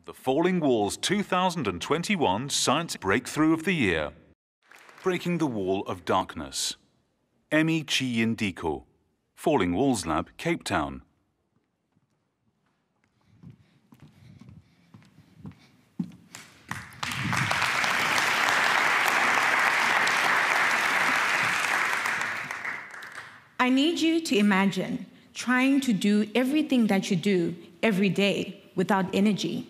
The Falling Walls 2021 Science Breakthrough of the Year. Breaking the Wall of Darkness. Emi Chi-Indiko, Falling Walls Lab, Cape Town. I need you to imagine trying to do everything that you do every day without energy.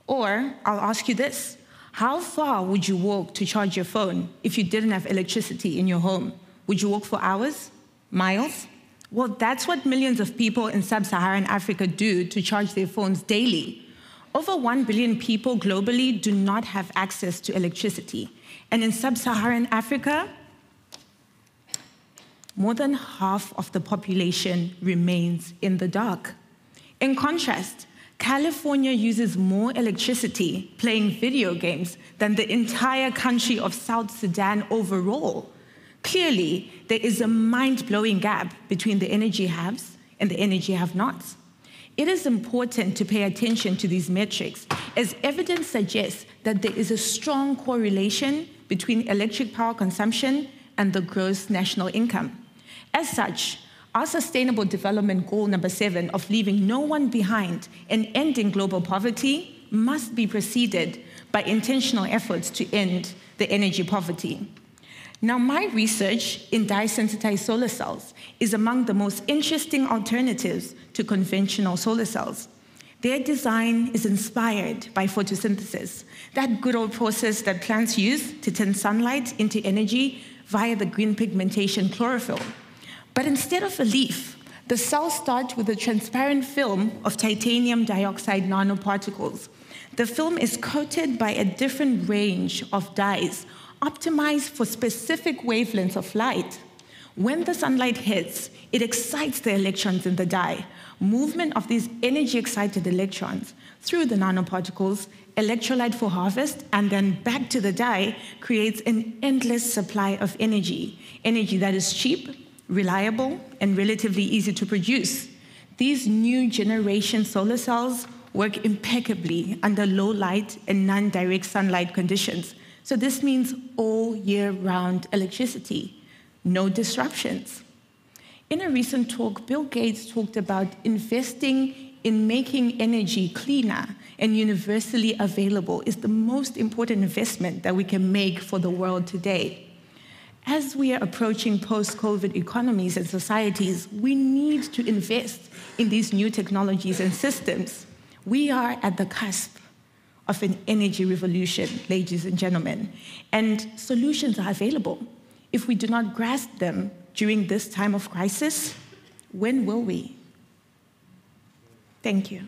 Or I'll ask you this: how far would you walk to charge your phone if you didn't have electricity in your home? Would you walk for hours? Miles? Well, that's what millions of people in sub-Saharan Africa do to charge their phones daily. Over 1 billion people globally do not have access to electricity. And in sub-Saharan Africa, more than half of the population remains in the dark. In contrast, California uses more electricity playing video games than the entire country of South Sudan overall. Clearly, there is a mind-blowing gap between the energy haves and the energy have-nots. It is important to pay attention to these metrics, as evidence suggests that there is a strong correlation between electric power consumption and the gross national income. As such, our Sustainable Development Goal number 7 of leaving no one behind and ending global poverty must be preceded by intentional efforts to end the energy poverty. Now, my research in dye-sensitized solar cells is among the most interesting alternatives to conventional solar cells. Their design is inspired by photosynthesis, that good old process that plants use to turn sunlight into energy via the green pigmentation chlorophyll. But instead of a leaf, the cells start with a transparent film of titanium dioxide nanoparticles. The film is coated by a different range of dyes, optimized for specific wavelengths of light. When the sunlight hits, it excites the electrons in the dye. Movement of these energy-excited electrons through the nanoparticles, electrolyte for harvest, and then back to the dye creates an endless supply of energy that is cheap, reliable, and relatively easy to produce. These new generation solar cells work impeccably under low light and non-direct sunlight conditions. So this means all year-round electricity, no disruptions. In a recent talk, Bill Gates talked about investing in making energy cleaner and universally available is the most important investment that we can make for the world today. As we are approaching post-COVID economies and societies, we need to invest in these new technologies and systems. We are at the cusp of an energy revolution, ladies and gentlemen, and solutions are available. If we do not grasp them during this time of crisis, when will we? Thank you.